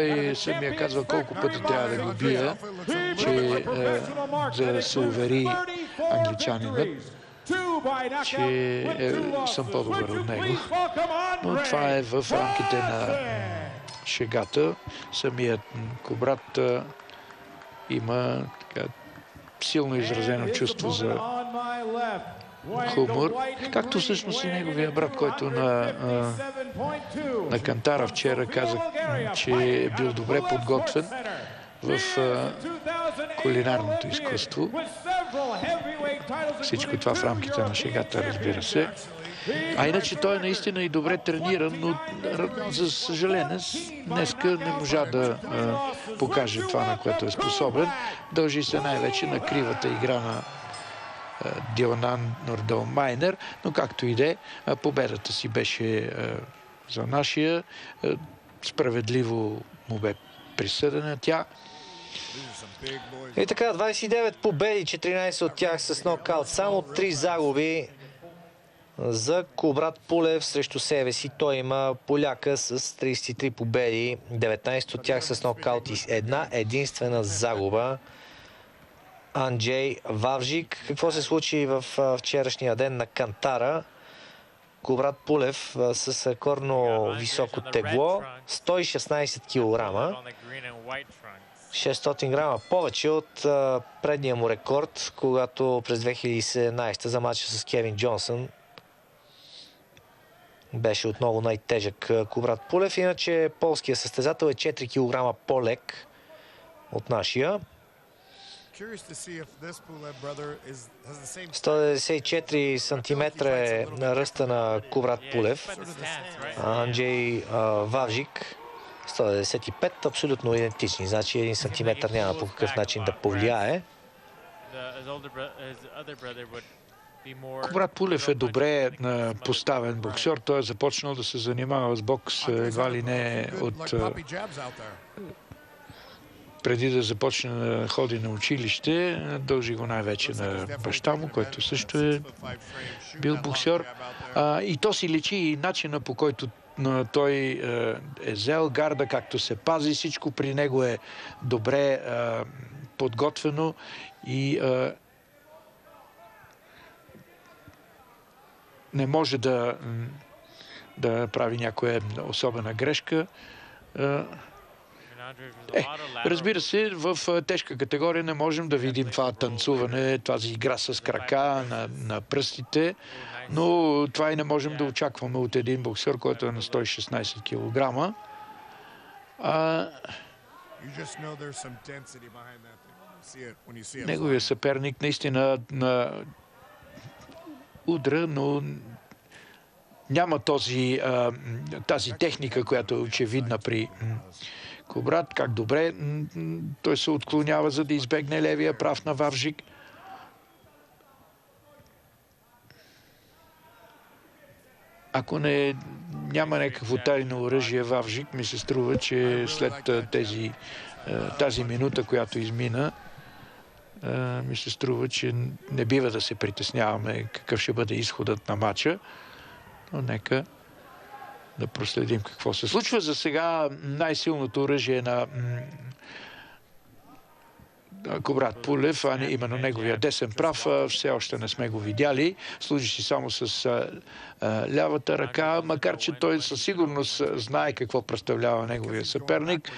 И съм ми казва колко пъти трябва да го бия, че да се увери англичанинът, че съм по-добър от него. Но това е в рамките на шегата. Самият Кубрат има така силно изразено чувство за хумор, както всъщност и неговия брат, който на Кантара вчера каза, че е бил добре подготвен в кулинарното изкуство. Всичко това в рамките на шегата, разбира се. А иначе той е наистина и добре трениран, но за съжаление днеска не можа да покаже това, на което е способен. Дължи се най-вече на кривата игра на Дилан Нордъл-Майнер, но както и де, победата си беше за нашия. Справедливо му бе присъдена тя. И така, 29 победи, 14 от тях с нокаут, само 3 загуби за Кубрат Пулев срещу себе си. Той има поляка с 33 победи, 19 от тях с нокаут и една единствена загуба. Анджей Вавжик. Какво се случи в вчерашния ден на Кантара? Кубрат Пулев с рекордно високо тегло, 116 кг, 600 грама повече от предния му рекорд, когато през 2017 за мача с Кевин Джонсън беше отново най-тежък Кубрат Пулев. Иначе полският състезател е 4 кг по-лек от нашия. 194 см е на ръста на Кубрат Пулев. Анджей Вавжик 195, абсолютно идентични. Значи 1 сантиметър няма по какъв начин да повлияе. Кубрат Пулев е добре поставен боксер. Той е започнал да се занимава с бокс едва ли не от преди да започне да ходи на училище. Дължи го най-вече на баща му, който също е бил боксер. И то си личи и начина, по който той е взел гарда, както се пази. Всичко при него е добре подготвено и не може да прави някоя особена грешка. Разбира се, в тежка категория не можем да видим това танцуване, тази игра с крака на пръстите, но това и не можем да очакваме от един боксер, който е на 116 кг. Неговия съперник наистина удра, но няма тази техника, която е очевидна при Кубрат. Как добре той се отклонява, за да избегне левия прав на Вавжик. Ако няма някакво тайно оръжие Вавжик, ми се струва, че след тази минута, която измина, ми се струва, че не бива да се притесняваме какъв ще бъде изходът на матча. Но нека да проследим какво се случва. За сега най-силното оръжие на Кубрат Пулев, а именно неговия десен прав, все още не сме го видяли. Служи си само с лявата ръка, макар че той със сигурност знае какво представлява неговия съперник.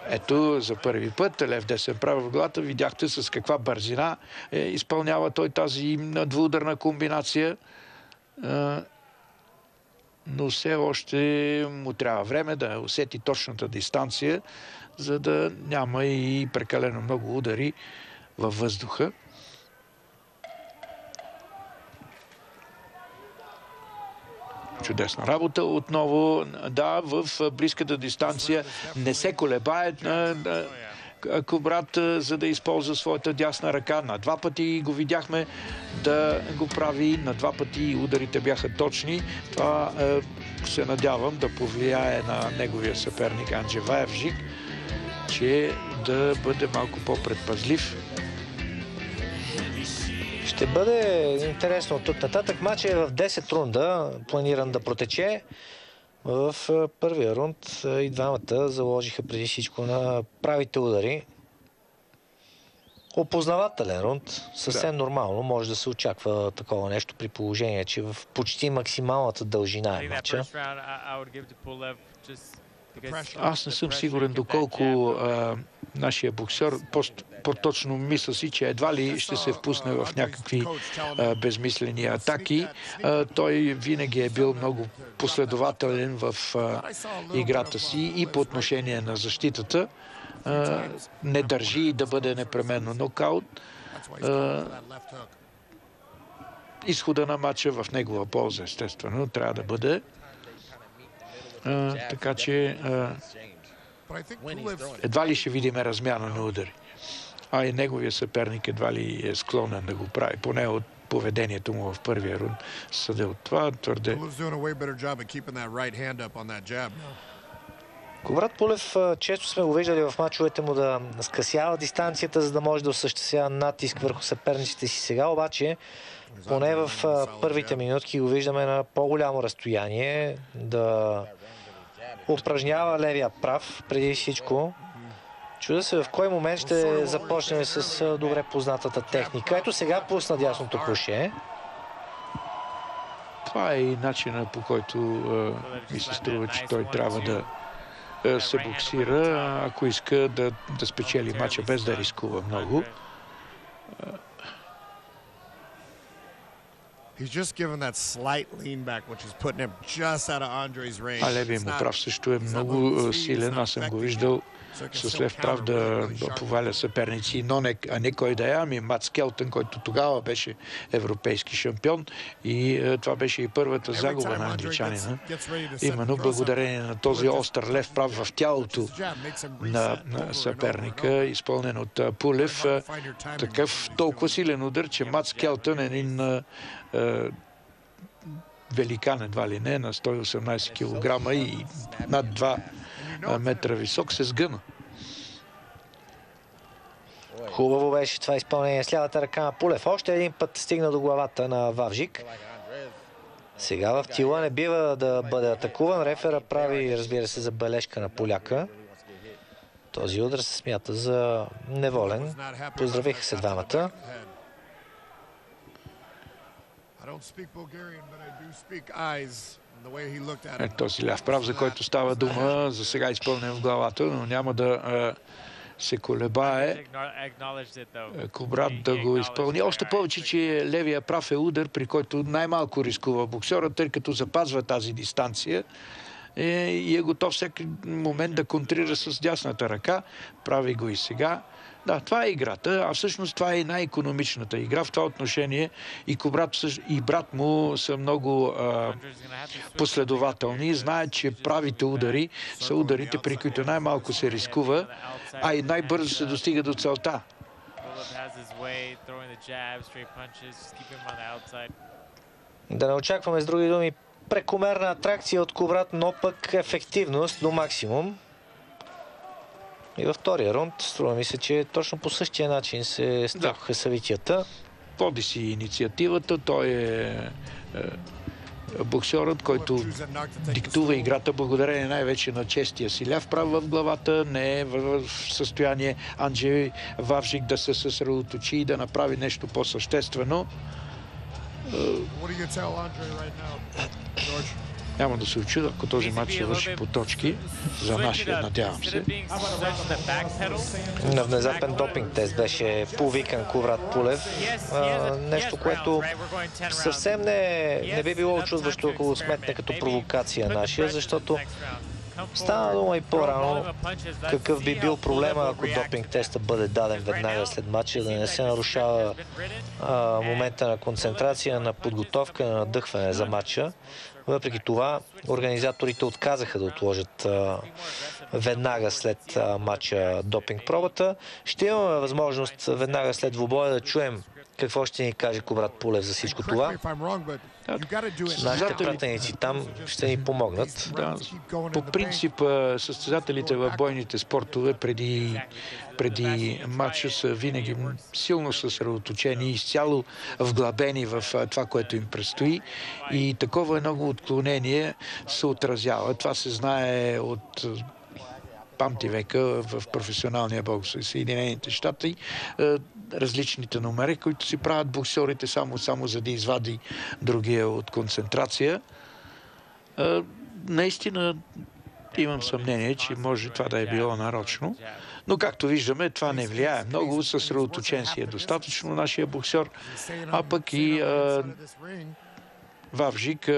Ето, за първи път лев десен прав в главата. Видяхте с каква бързина изпълнява той тази двуударна комбинация. Но все още му трябва време да усети точната дистанция, за да няма и прекалено много удари във въздуха. Чудесна работа. Отново, да, в близката дистанция не се колебае Кубрат, за да използва своята дясна ръка. На два пъти го видяхме да го прави, на два пъти ударите бяха точни. Това се надявам да повлияе на неговия съперник Анджей Вавжик, че да бъде малко по-предпазлив. Ще бъде интересно от тук нататък. Матчът е в 10 рунда, планиран да протече. В първия рунд и двамата заложиха преди всичко на правите удари. Опознавателен рунд, съвсем нормално, може да се очаква такова нещо при положение, че в почти максималната дължина е матча. Аз не съм сигурен доколко нашия боксер, по-точно мисля си, че едва ли ще се впусне в някакви безмислени атаки. Той винаги е бил много последователен в играта си и по отношение на защитата. Не държи да бъде непременно нокаут. Изхода на матча в негова полза, естествено, трябва да бъде. Така че едва ли ще видим размяна на удари. А и неговия съперник едва ли е склонен да го прави. Поне от поведението му в първия рунд съде от това твърде. Кубрат Пулев често сме го виждали в мачовете му да скъсява дистанцията, за да може да осъществява натиск върху съперниците си. Сега обаче, поне в първите минутки го виждаме на по-голямо разстояние, да упражнява левия прав преди всичко. Чуда се в кой момент ще започнем с добре познатата техника. Ето сега пусна дясното круше. Това е и начинът, по който ми се струва, че той трябва да се боксира, ако иска да спечели матча без да рискува много. А левия му прав също е много силен. Аз съм го виждал с лев прав да поваля съперници, но не кой да е, ами Мат Скелтън, който тогава беше европейски шампион, и това беше и първата загуба на англичанина. Именно благодарение на този остър лев прав в тялото на съперника, изпълнен от Пулев. Такъв толкова силен удар, че Мат Скелтън е един великан, едва ли не, на 118 кг и над 2 метра висок, се сгъна. Хубаво беше това изпълнение с лявата ръка на Пулев. Още един път стигна до главата на Вавжик. Сега в тила не бива да бъде атакуван. Рефера прави, разбира се, забележка на поляка. Този удар се смята за неволен. Поздравиха се двамата. Този ляв прав, за който става дума, за сега изпълнен в главата, но няма да се колебае Кубрат да го изпълни. Още повече, че левия прав е удар, при който най-малко рискува боксера, тъй като запазва тази дистанция и е готов всеки момент да контрира с дясната ръка. Прави го и сега. Да, това е играта, а всъщност това е и най-икономичната игра. В това отношение и Кубрат и брат му са много последователни. Знаят, че правите удари са ударите, при които най-малко се рискува, а и най-бързо се достига до целта. Да не очакваме, с други думи, прекомерна атракция от Кубрат, но пък ефективност до максимум. И във втория рунд, струва ми се, че точно по същия начин се стъпваха събитията. Води си инициативата, той е боксерът, който диктува играта благодарение най-вече на честия си ляв прав в главата. Не е в състояние Анджей Вавжик да се съсредоточи и да направи нещо по-съществено. Няма да се очуда, ако този матч се върши по точки за нашия, надявам се. На внезапен допинг тест беше повикан Кубрат Пулев. Нещо, което съвсем не би било очудващо, ако го сметне като провокация нашия, защото стана дума и по-рано какъв би бил проблема, ако допинг теста бъде даден веднага след матча, да не се нарушава момента на концентрация, на подготовка, на надъхване за матча. Въпреки това, организаторите отказаха да отложат веднага след матча допинг пробата. Ще имаме възможност веднага след двубоя да чуем Какво ще ни каже Кубрат Пулев за всичко това? Нашите пратеници там ще ни помогнат. Да, по принцип, състезателите в бойните спортове преди матча са винаги силно съсредоточени, изцяло вглъбени в това, което им предстои, и такова много отклонение се отразява. Това се знае от памти века в професионалния бокс в Съединените щати. Различните номери, които си правят боксерите само за да извади другия от концентрация. Наистина имам съмнение, че може това да е било нарочно. Но както виждаме, това не влияе много. Съсредоточен си е достатъчно нашия боксер. А пък и Вавжик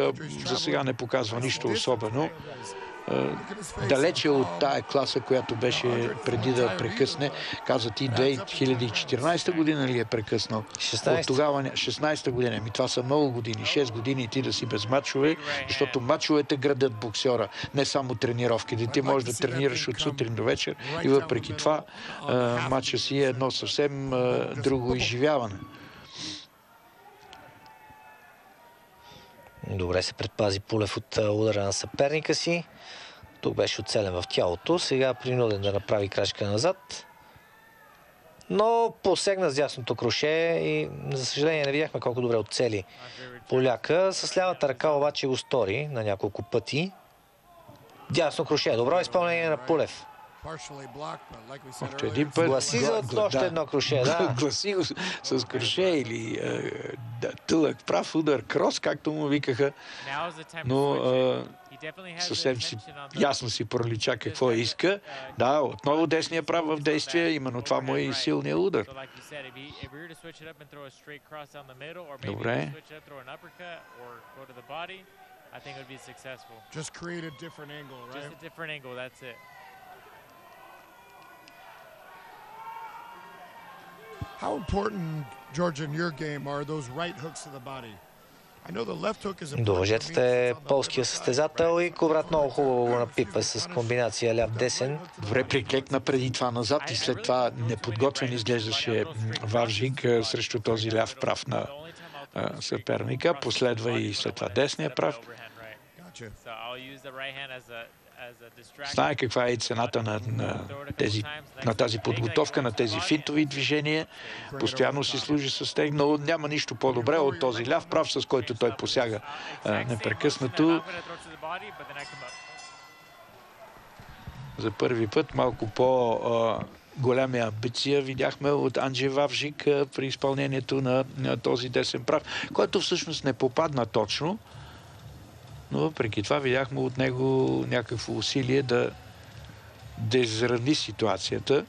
за сега не показва нищо особено. Далече от тая класа, която беше преди да прекъсне. Каза ти 2014 година ли е прекъснал? 16. От тогава 16 година. Това са много години. 6 години ти да си без мачове, защото мачовете градят боксера, не само тренировките. Ти можеш да тренираш от сутрин до вечер и въпреки това мача си е едно съвсем друго изживяване. Добре се предпази Пулев от удара на съперника си. Тук беше оцелен в тялото. Сега принуден да направи крачка назад. Но посегна с дясното кроше и, за съжаление, не видяхме колко добре оцели поляка. С лявата ръка обаче го стори на няколко пъти. Дясно кроше. Добро изпълнение на Пулев. Още един път. Гласи за още едно кроше, да. Гласи с кроше или тълък прав удар, крос, както му викаха. Но съвсем ясно си пролича какво иска. Да, отново десния прав в действие, именно това му е и силният удар. Добре. How important, George, in your game are those right hooks to the body? До въжетата е полския състезател и Кубрат много хубаво го напипа с комбинация ляв-десен. Добре приклекна преди това назад и след това неподготвен изглеждаше Вавжик срещу този ляв прав на съперника. Последва и след това десния прав. Знае каква е и цената на тази подготовка, на тези финтови движения. Постоянно си служи с тег, но няма нищо по-добре от този ляв прав, с който той посяга непрекъснато. За първи път малко по-голяма амбиция видяхме от Анджей Вавжик при изпълнението на този десен прав, който всъщност не попадна точно. Но въпреки това видяхме от него някакво усилие да изравни ситуацията.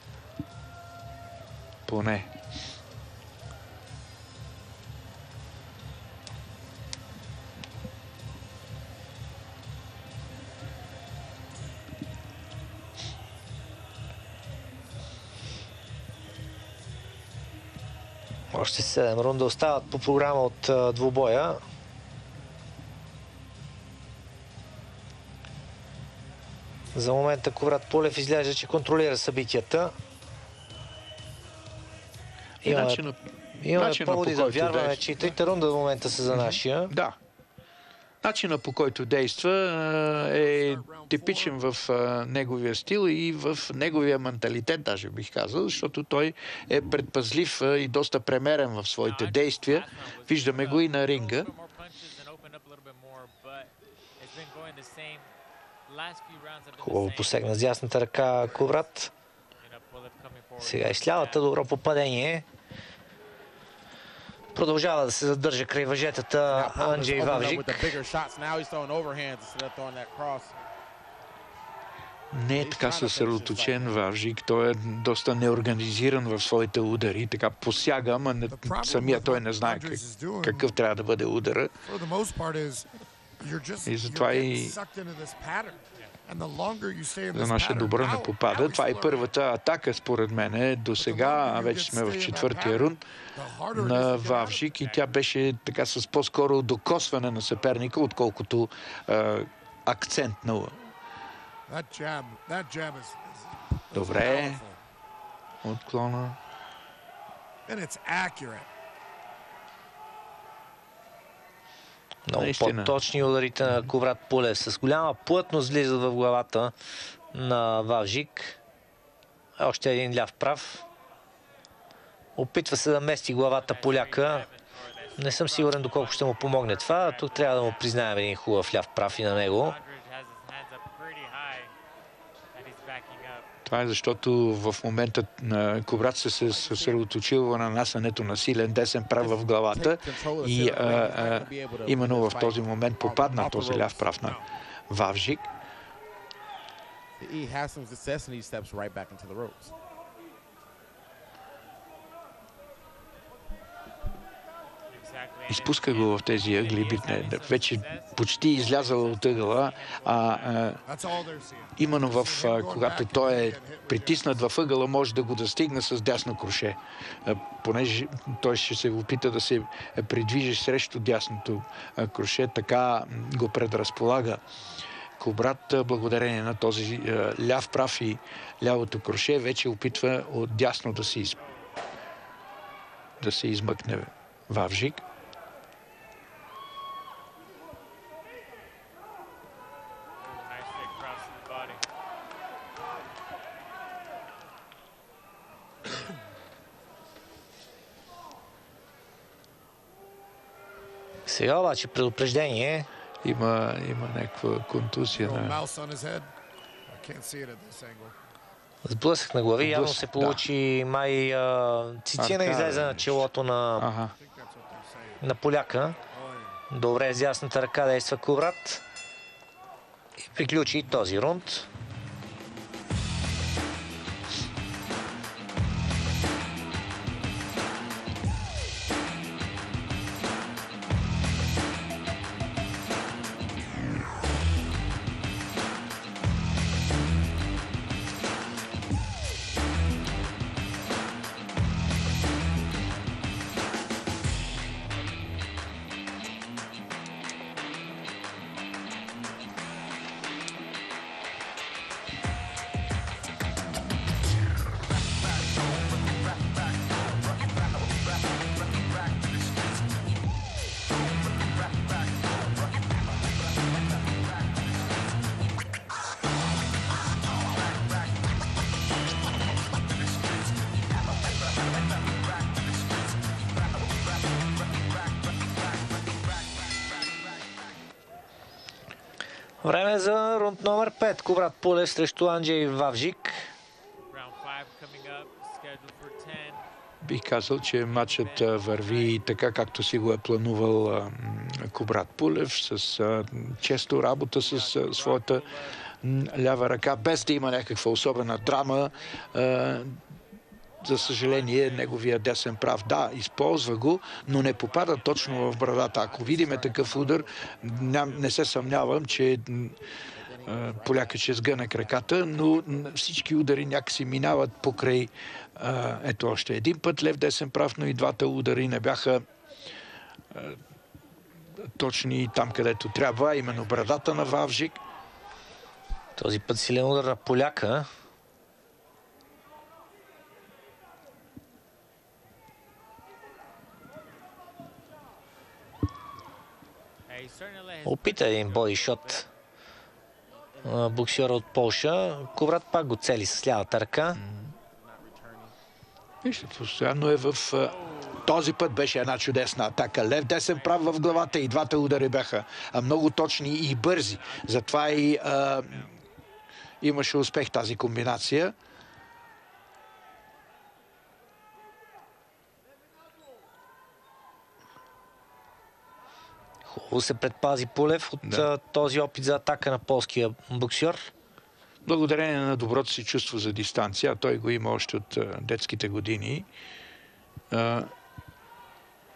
Поне. Още 7 рунда остават по програма от двубоя. За момента Кубрат Пулев изглежда, че контролира събитията. Имаме поводи да вярваме, че и трите рунда в момента са за нашия. Да. Начинът, по който действа, е типичен в неговия стил и в неговия менталитет, даже бих казал, защото той е предпазлив и доста премерен в своите действия. Виждаме го и на ринга. Хубаво посегна с дясната ръка Кубрат. Сега и с лявата, добро попадение. Продължава да се задържа край въжетата Анджей Вавжик. Не е така съсредоточен Вавжик. Той е доста неорганизиран в своите удари. Така посяга, ама самия той не знае какъв трябва да бъде удара. И затова и за наше добро не попада. Това е първата атака, според мен. До сега, вече сме в четвъртия рунд на Вавжик и тя беше така с по-скоро докосване на съперника, отколкото акцент на... Добре. Отклона. Много по-точни ударите на Кубрат Пулев. С голяма плътност влизат в главата на Вавжик. Още един ляв прав. Опитва се да мести главата поляка. Не съм сигурен доколко ще му помогне това. Тук трябва да му признаем един хубав ляв прав и на него. Това е защото в момента Кубрат се съсредоточил на нанасянето на силен десен прав в главата и именно в този момент попадна този ляв прав на Вавжик. Изпуска го в тези ъгли, вече почти излязал от ъгъла, именно когато той е притиснат в ъгъла, може да го достигне с дясно круше, понеже той ще се опита да се придвижи срещу дясното круше, така го предразполага Кубрат, благодарение на този ляв прав и лявото круше, вече опитва от дясно да се измъкне Вавжик. Сега обаче предупреждение. Има някаква контузия на... Сблъсък на глави. Явно се получи май цицина излезе на челото на поляка. Добре, с ясната ръка действа Кубрат. И приключи този рунд. Време за рунд номер 5. Кубрат Пулев срещу Анджей Вавжик. Бих казал, че матчът върви така, както си го е планувал Кубрат Пулев, с често работа с своята лява ръка, без да има някаква особена драма. За съжаление, неговия десен прав, да, използва го, но не попада точно в брадата. Ако видиме такъв удар, не се съмнявам, че поляка ще сгъне краката, но всички удари някакси минават покрай ето още един път лев десен прав, но и двата удари не бяха точни там, където трябва, именно брадата на Вавжик. Този път силен удар на поляка. Опита един бодишот боксера от Полша. Кубрат пак го цели с лявата ръка. Вижте, постоянно е в... Този път беше една чудесна атака. Лев десен прав в главата и двата удари бяха много точни и бързи. Затова и имаше успех тази комбинация. Хубаво се предпази Пулев от този опит за атака на полския боксер. Благодарение на доброто си чувство за дистанция, той го има още от детските години.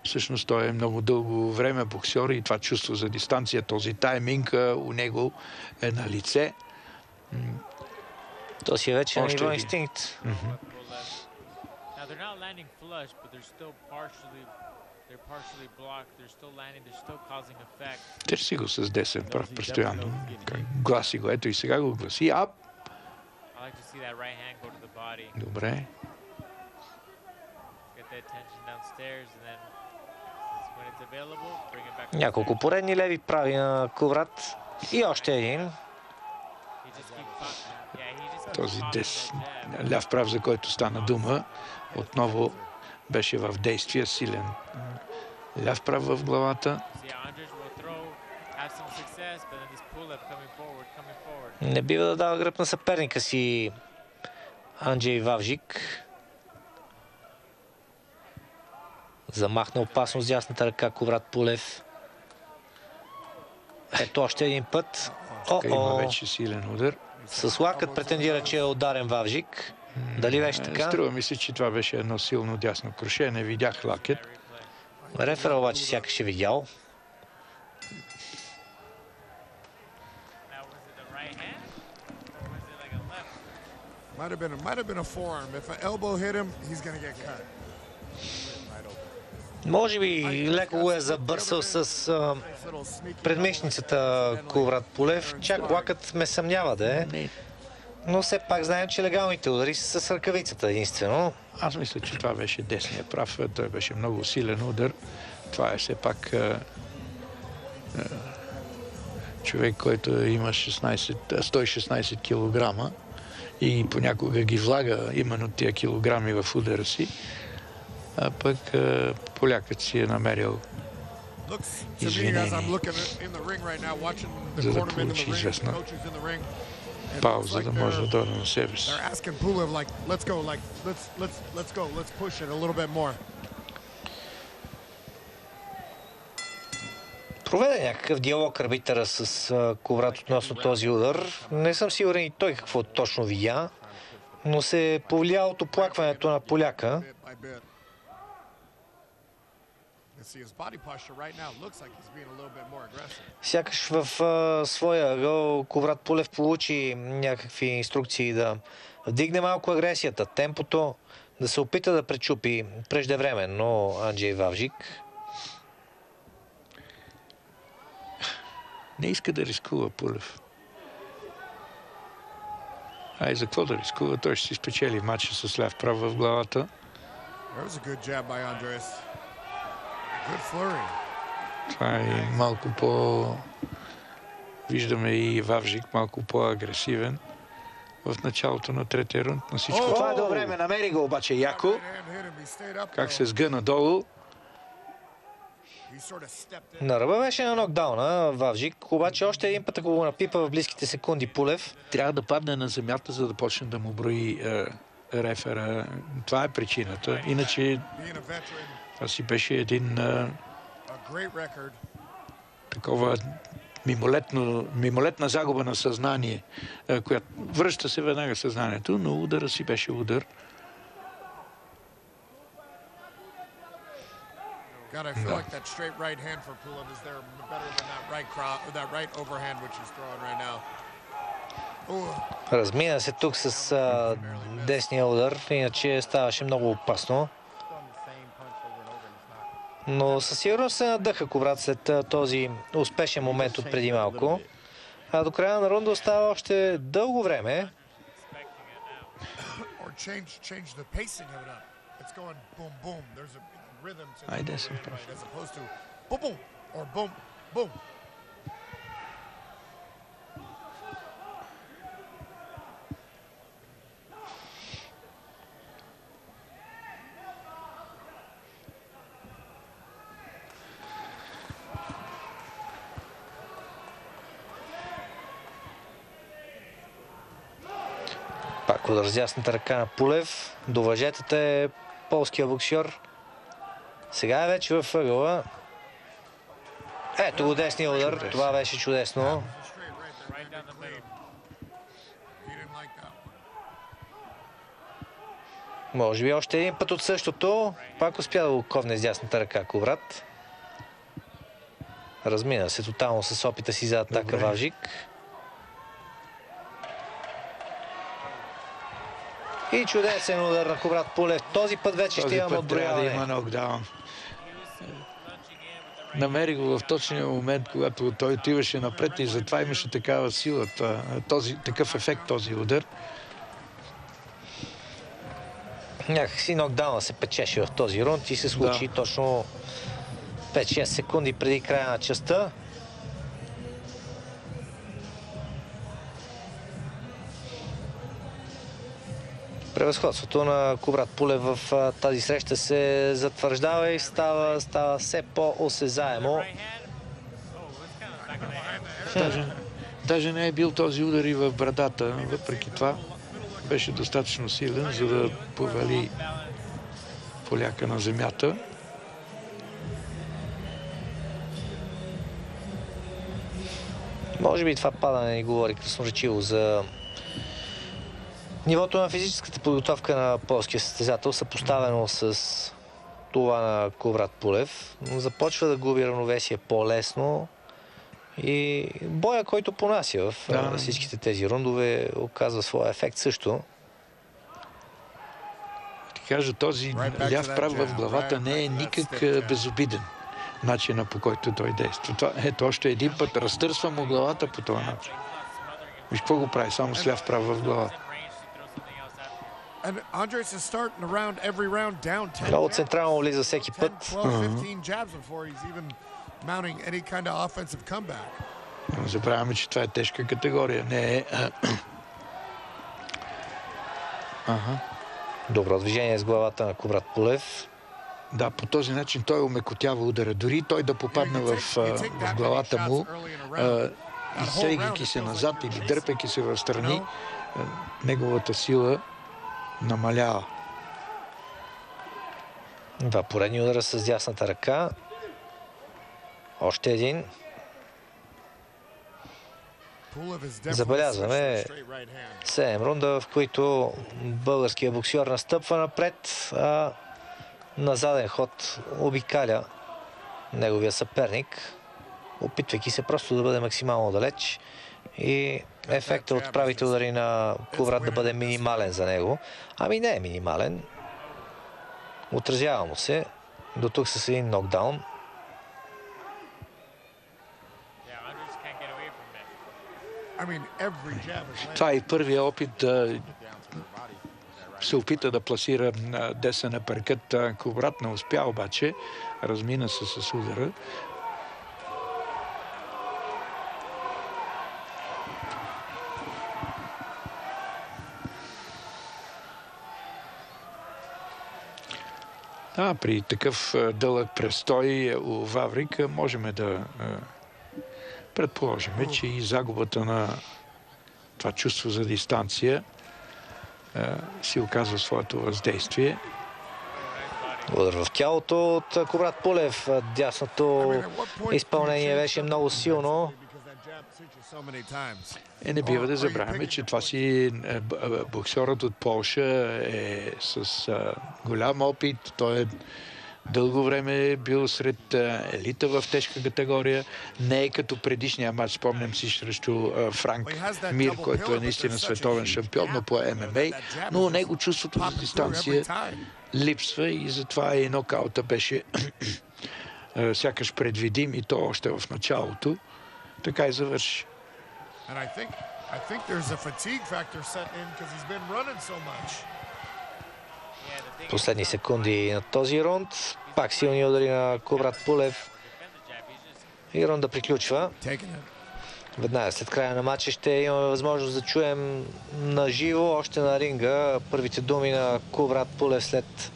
Всъщност той е много дълго време боксер и това чувство за дистанция, този тайминг у него е на лице. То си е вече на ниво инстинкт. Търси го с десен прав постоянно. Гласи го. Ето и сега го гласи. Ап! Добре. Няколко поредни леви прави на Кубрат. И още един. Този ляв прав, за който стана дума, отново беше в действие, силен ляв прав в главата. Не бива да дава гръб на съперника си Анджей Вавжик. Замахна опасно с дясната ръка Кубрат Пулев. Ето още един път. Има вече силен удар. С лакът претендира, че е ударен Вавжик. Дали беше така? Струва ми се, че това беше едно силно дясно круше. Не видях лакет. Рефера обаче сякаш е видял. Може би леко го е забърсал с предмишницата Кубрат Пулев. Чак лакът ме съмнява да е. Но все пак знаем, че легалните удари са с ръкавицата единствено. Аз мисля, че това беше десния прав. Той беше много силен удар. Това е все пак човек, който има 116 килограма и понякога ги влага именно тия килограми в удара си. А пък полякът си е намерил извинение, за да получи известна пауза, да може да дойде на себе си. Проведе някакъв диалог арбитъра с Кубрат относно този удар. Не съм сигурен и той какво точно видя, но се е повлиял от оплакването на поляка. Сякаш в своя ъгъл Кубрат Пулев получи някакви инструкции да вдигне малко агресията, темпото, да се опита да пречупи преждевременно Анджей Вавжик. Не иска да рискува Пулев. Ай, за какво да рискува? Той ще си спечели матча с ляв прав в главата. Това е малко по... Виждаме и Вавжик малко по-агресивен в началото на третия рунд. На всичко това е до време. Намери го обаче яко. Как се сгъна долу. На ръба беше на нокдауна Вавжик, обаче още един път, ако го напипа в близките секунди Пулев. Трябва да падне на земята, за да почне да му брои рефера. Това е причината. Иначе това си беше един такова мимолетна загуба на съзнание, която връща се веднага съзнанието, но удара си беше удар. God, I feel like that straight right hand for Pulev is there better than that right overhand which he's throwing right now. Размина се тук с десния удар, иначе ставаше много опасно. Но със сигурност се надъха Кубрат след този успешен момент от преди малко. А до края на рунда остава още дълго време. Айде съм прав. Пак удар с дясната ръка на Пулев. До въжетата е полския боксер. Сега е вече във ъгъла. Ето го десния удар. Чудесно. Това беше чудесно. Може би още един път от същото. Пак успя да го ковне с дясната ръка Кубрат. Размина се тотално с опита си за атака Вавжик. И чудесен удар на Кубрат Пулев. Този път вече ще имаме отброяване. Да има нокдаун. Намери го в точния момент, когато той отиваше напред и затова имаше такава сила, такъв ефект този удар. Някакси нокдауна се печеше в този рунд и се случи точно 5-6 секунди преди края на частта. Превъзходството на Кубрат Пулев в тази среща се затвърждава и става все по-осезаемо. Даже не е бил този удар и в брадата, въпреки това беше достатъчно силен, за да повали поляка на земята. Може би това падане ни говори красноречиво за нивото на физическата подготовка на полския състезател, съпоставено с това на Кубрат Пулев. Започва да губи равновесие по-лесно и боя, който понася в всичките тези рундове, оказва своя ефект също. Ти кажа, този ляв прав в главата не е никак безобиден. Начина, по който той действа. Ето още един път разтърсва му главата по този начин. Виж какво го прави, само с ляв прав в главата. Много централно влиза всеки път. Не забравяме, че това е тежка категория. Не е... Добро движение с главата на Кубрат Пулев. Да, по този начин той омекотява удара. Дори той да попадне в главата му, изсегайки се назад или дърпайки се в страни, неговата сила намалява. Два поредни удара с дясната ръка. Още един. Забелязваме 7 рунда, в които българският боксьор настъпва напред, а на заден ход обикаля неговия съперник, опитвайки се просто да бъде максимално далеч и ефектът от правите удари на Кубрат да бъде минимален за него. Ами не е минимален. Отразява му се. До тук с един нокдаун. Това е и първият опит да се опита да пласира десен апъркът. Кубрат не успя, обаче размина се с удара. Да, при такъв дълъг престой у Ваврик можем да предположим, че и загубата на това чувство за дистанция си оказва своето въздействие. Удар в тялото от Кубрат Пулев. Дясното изпълнение беше много силно. Не бива да забравяме, че това си боксерът от Полша е с голям опит. Той е дълго време бил сред елита в тежка категория. Не е като предишния матч, спомням си, срещу Франк Мир, който е наистина световен шампион, но по ММА. Но него чувството за дистанция липсва и затова и нокаута беше сякаш предвидим и то още в началото. Така и завърши. Последни секунди на този рунд. Пак силни удари на Кубрат Пулев. И рунда приключва. Веднага след края на матча ще имаме възможност да чуем на живо, още на ринга, първите думи на Кубрат Пулев след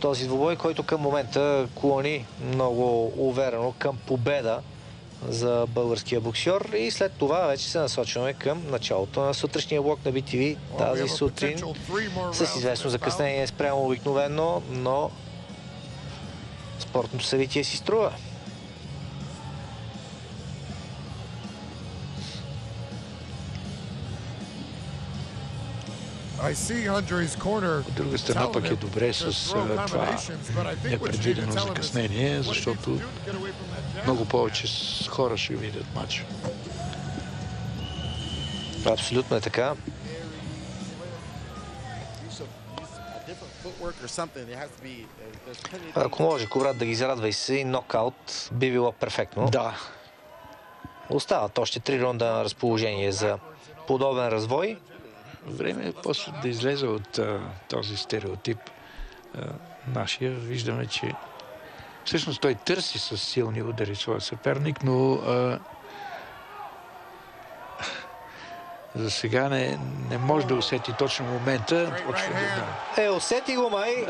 този двубой, който към момента клони много уверено към победа за българския боксьор. И след това вече се насочваме към началото на сутрешния блок на BTV тази сутрин с известно закъснение спрямо обикновено, но спортното събитие си струва. От друга страна пък е добре с това непредвидено закъснение, защото много повече хора ще видят матча. Абсолютно е така. Ако може Кубрат да ги зарадва и си нокаут, би било перфектно. Да. Остават още 3 рунда на разположение за подобен развой. Време е после да излезе от този стереотип нашия. Виждаме, че Всъщност той търси с силни удари своя съперник, но за сега не може да усети точно момента. Усети го май.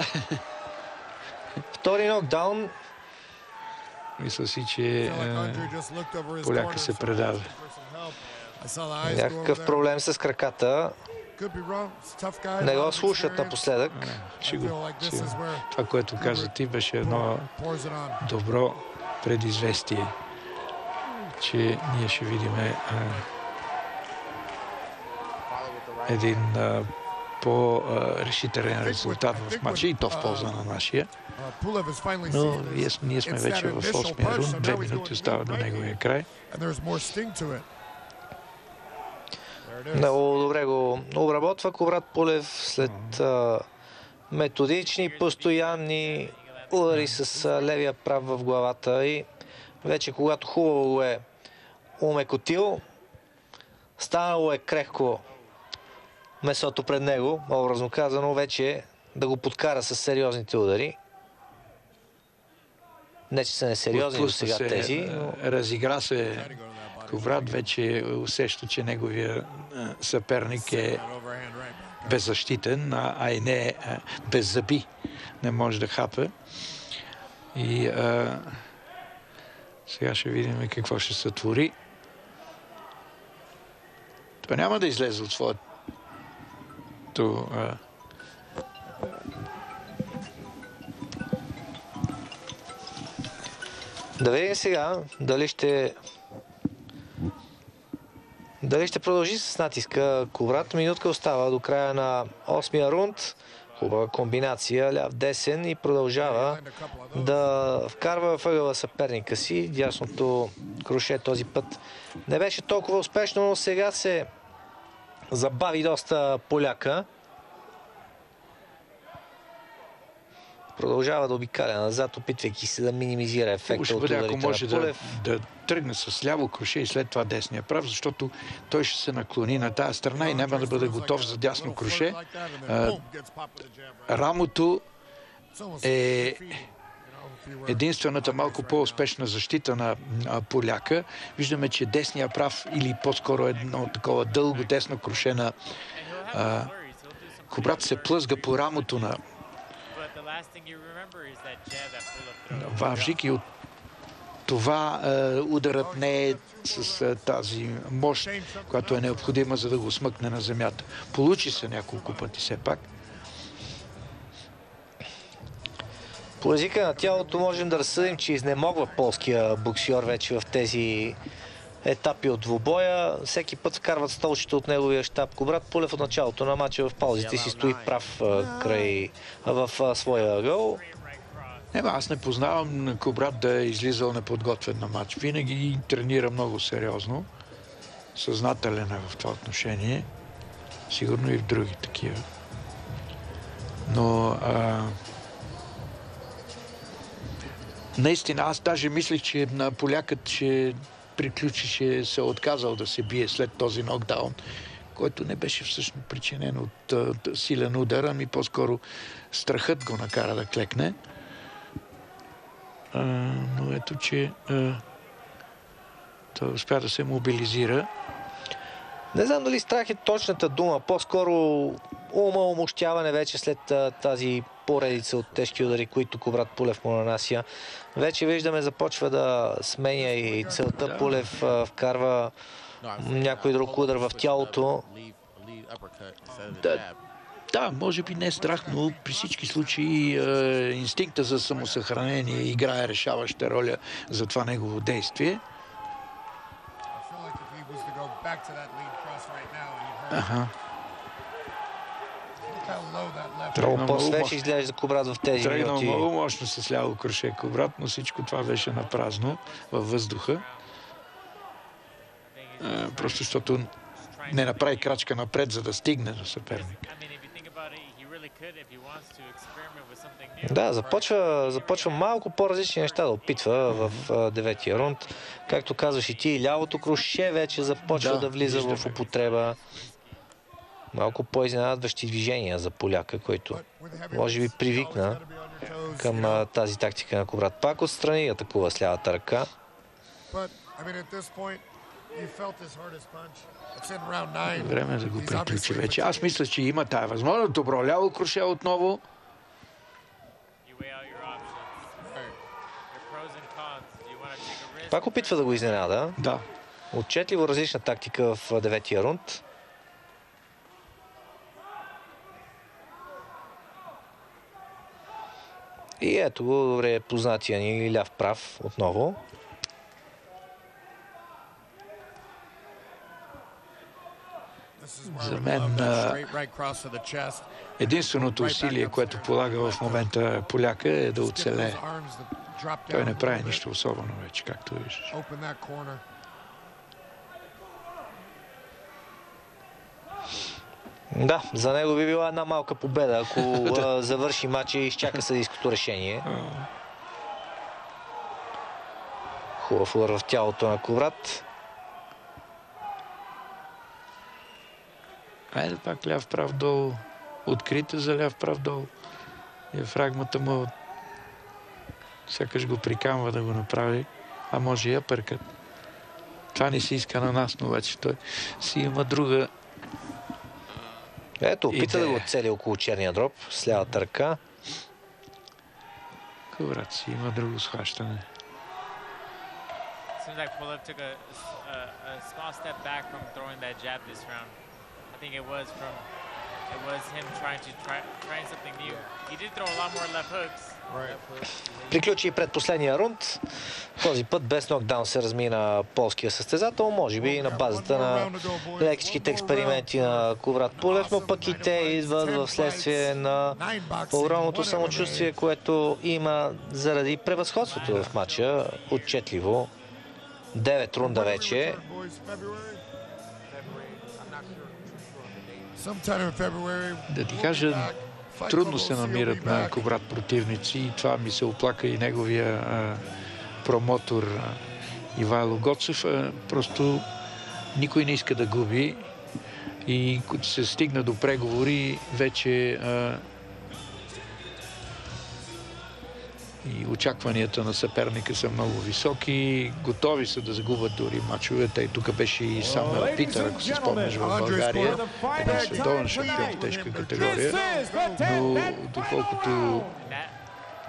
Втори нокдаун. Мисля си, че поляка се предава. Някакъв проблем с краката. Не го слушат напоследък. Това, което каза ти, беше едно добро предизвестие, че ние ще видим един по-решителен резултат в матча и то в полза на нашия. Но ние сме вече в 8-я рунд, 2 минути остава до неговия край. Много добре го обработва Кубрат Пулев след методични, постоянни удари с левия прав в главата и вече когато хубаво го е умекотил, станало е крехко месото пред него, образно казано, вече да го подкара с сериозните удари. Не, че са несериозни до сега тези. Но... Разигра се Кубрат, вече усеща, че неговия съперник е беззащитен, а и не без зъби. Не може да хапе. И сега ще видим какво ще се твори. Той няма да излезе от своето да видим сега дали ще продължи с натиска Кубрат. Минутка остава до края на 8-я рунд. Хубава комбинация, ляв-десен и продължава да вкарва в ъгъла съперника си. Дясното круше този път не беше толкова успешно, но сега се забави доста поляка. Продължава да обикаля назад, опитвайки се да минимизира ефекта от ударите ако може на Пулев. да тръгне с ляво круше и след това десния прав, защото той ще се наклони на тази страна и няма да бъде готов за дясно круше. Рамото е единствената малко по-успешна защита на поляка. Виждаме, че десния прав или по-скоро едно такова дълго десно круше на Кубрат се плъзга по рамото на Вавжик и от това ударът не е с тази мощ, която е необходима, за да го смъкне на земята. Получи се няколко пъти все пак. По езика на тялото можем да разсъдим, че изнемогва полския боксьор вече в тези етапи от двубоя. Всеки път вкарват столчето от неговия щаб. Кубрат Пулев от началото на матча в паузите си стои прав край в своя ъгъл. Аз не познавам Кубрат да е излизал неподготвен на матч. Винаги тренира много сериозно. Съзнателен е в това отношение. Сигурно и в други такива. Но наистина, аз даже мислих, че на полякът ще приключи, ще се отказал да се бие след този нокдаун, който не беше всъщност причинен от силен удар, ами по-скоро страхът го накара да клекне. Но ето, че той успя да се мобилизира. Не знам дали страх е точната дума, по-скоро умощяване вече след тази поредица от тежки удари, които Кубрат Пулев му нанася. Вече виждаме, започва да сменя и целта. Да. Пулев вкарва някой друг удар в тялото. Да, може би не е страх, но при всички случаи инстинкта за самосъхранение играе решаваща роля за това негово действие. Много по-свеж изглежда Кубрат в тези минути. Тръгнал много мощно с ляво круше Кубрат, но всичко това беше на празно във въздуха. Просто защото не направи крачка напред, за да стигне до съперника. Да, започва малко по-различни неща да опитва в деветия рунд. Както казваш и ти, лявото круше вече започва да влиза в употреба. Малко по-изненадващи движения за поляка, който може би привикна към тази тактика на Кубрат. Пак отстрани, атакува с лявата ръка. Време да го приключи вече. Аз мисля, че има тая възможност. Добро ляво круше отново. Пак опитва да го изненада. Да. Отчетливо различна тактика в деветия рунд. И ето го, добре, познатия ни ляв прав отново. За мен единственото усилие, което полага в момента поляка, е да оцелее. Той не прави нищо особено вече, както виждаш. Да, за него би била една малка победа, ако завърши матча и изчака съдийското решение. Хубав удар в тялото на Кубрат. Айде пак ляв прав долу. Открита за ляв прав долу. Диафрагмата му сякаш го прикамва да го направи. А може и апъркът. Това не се иска на нас, но вече той си има друга. Ето, опита да го цели около черния дроб с лявата ръка. Кубрат си има друго схващане. Приключи предпоследния рунд. Този път без нокдаун се размина полския състезател, може би на базата на лекичките експерименти на Кубрат Пулев, но пък и те идват в следствие на огромното самочувствие, което има заради превъзходството в матча. Отчетливо. 9 рунда вече. Да ти кажа, трудно се намират на Кубрат противници и това ми се оплака и неговия промотор Ивайло Гоцев. Просто никой не иска да губи и като се стигна до преговори, вече и очакванията на съперника са много високи. Готови са да загубят дори мачовете. И тук беше и Самуел Питър, ако се спомняш, в България. Един световен шампион в тежка категория. Но доколкото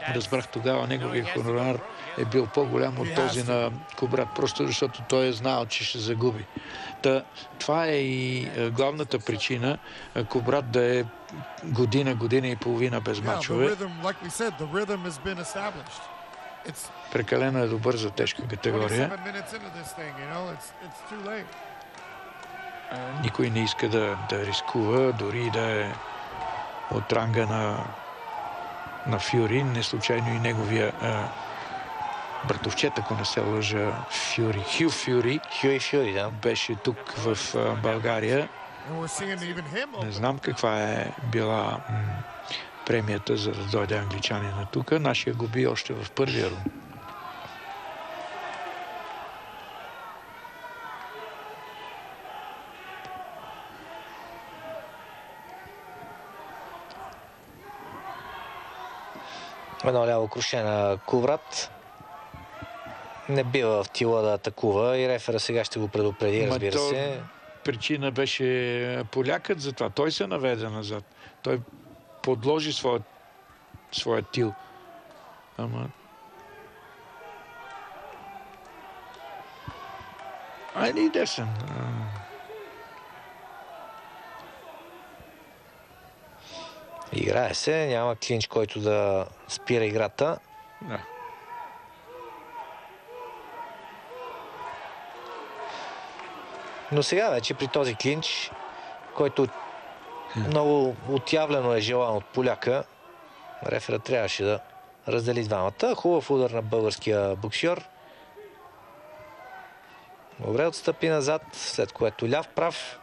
разбрах тогава, неговия хонорар е бил по-голям от този на Кубрат, просто защото той е знал, че ще загуби. Това е и главната причина Кубрат да е година и половина без мачове. Прекалено е добър за тежка категория. Никой не иска да рискува, дори да е от ранга на Фюри. Не случайно и неговия братовчет, ако не се лъжа, Хю Фюри, да. Беше тук в България. Не знам каква е била премията, за да дойде англичанина тук. Нашия губи още в първия рунд. Едно ляво круше на Кубрат. Не бива в тила да атакува и рефера сега ще го предупреди, разбира се. Причина беше полякът, затова той се наведе назад. Той подложи своя тил. Ама... Айде и десен. Играе се, няма клинч, който да спира играта. Да. Но сега вече при този клинч, който много отявлено е желан от поляка, рефера трябваше да раздели двамата. Хубав удар на българския боксьор. Добре отстъпи назад, след което ляв прав.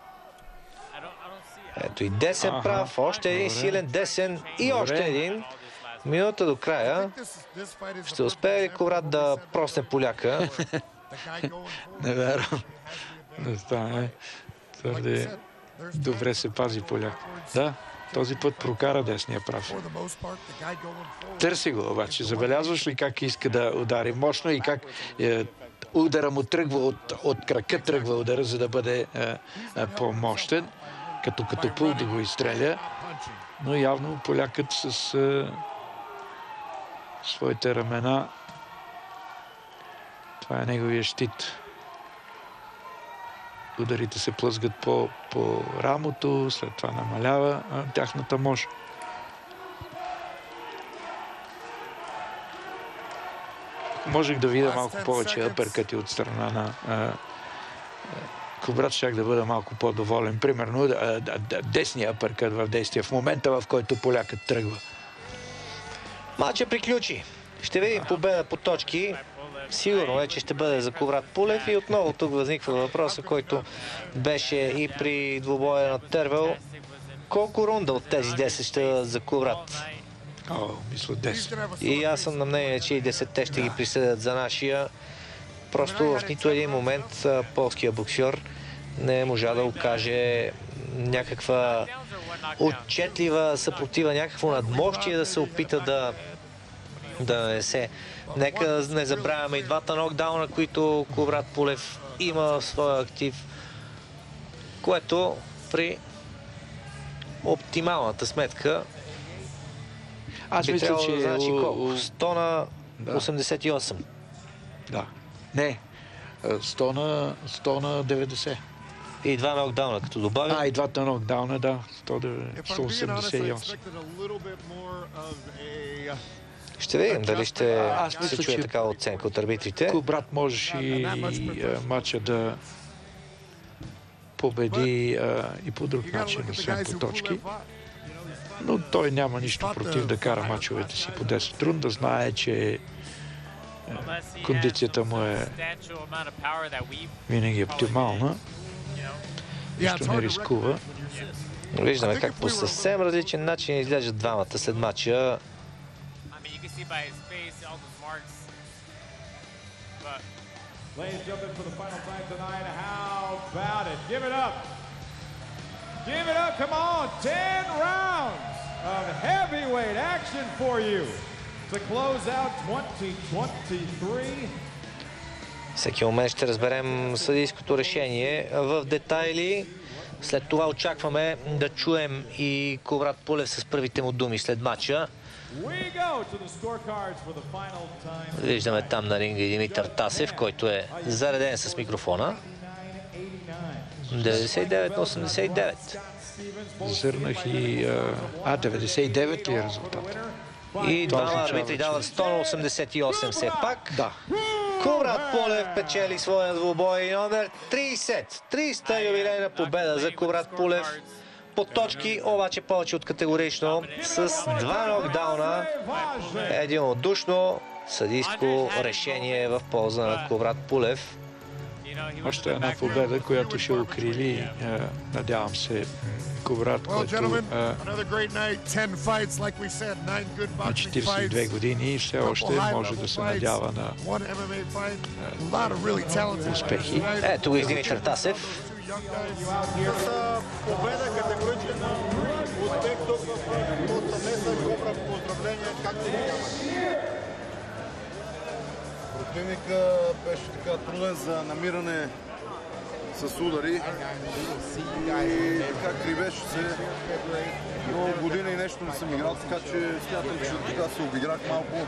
Ето и десен прав, още един силен десен и още един. Минута до края. Ще успее ли Кубрат да просне поляка? Не вярвам. Не стане. Твърде добре се пази поляк. Да, Този път прокара десния прав. Търси го обаче. Забелязваш ли как иска да удари мощно и как удара му тръгва от крака, тръгва удара, за да бъде по-мощен, като пул да го изстреля. Но явно полякът с своите ramена, това е неговия щит. Ударите се плъзгат по рамото, след това намалява тяхната мощ. Можех да видя малко повече апъркъти от страна на Кубрат, щях да бъда малко по-доволен. Примерно десния апъркът в действие в момента, в който полякът тръгва. Матчът приключи. Ще видим победа по точки. Сигурно е, че ще бъде за Кубрат Пулев и отново тук възниква въпроса, който беше и при двубоя на Тервел. Колко рунда от тези 10 ще за Кубрат? Мисля 10. И аз съм на мнение, че и 10-те ще ги присъдят за нашия. Просто в нито един момент полския боксер не можа да окаже някаква отчетлива съпротива, някакво надмощие да се опита да нанесе. Нека не забравяме и двата нокдауна, които Кубрат Пулев има в своя актив, което при оптималната сметка аз мисля, че значи колко? 100 на 88. Да. Не. 100 на 90. И два нокдауна, като добавим. И двата нокдауна, да. 188. Ще видим дали ще се чуе такава оценка от арбитрите. Кубрат можеше и матча да победи и по друг начин, освен по точки. Но той няма нищо против да кара мачовете си по 10 рунда. Знае, че кондицията му е винаги оптимална. Нищо не рискува. Виждаме как по съвсем различен начин изглеждат двамата след матча. Give it up, come on, 10 rounds of heavyweight action for you to close out 2023. Всеки момент ще разберем съдийското решение в детайли. След това очакваме да чуем и Кубрат Пулев с първите му думи след матча. Виждаме там на ринга и Димитър Тасев, който е зареден с микрофона. 99 на 89. Зърнах и 99 ли е резултат? И двама арбитри дават 100 на 88 все пак. Да. Кубрат Пулев печели своя двубой номер 30. 300 юбилейна победа за Кубрат Пулев. По точки, обаче повече от категорично, с два нокдауна. Единодушно съдийско решение в полза на Кубрат Пулев. Още една победа, която ще укрили, надявам се, Кубрат, който на 42 години все още може да се надява на успехи. Ето го и Димитър Тасев. Победа категоричен успех тук в съвместна Кобра. Поздравления, както и противника беше така труден за намиране с удари и така кривеше се. Много година и нещо не съм играл, така че смятам, че така се обиграх малко.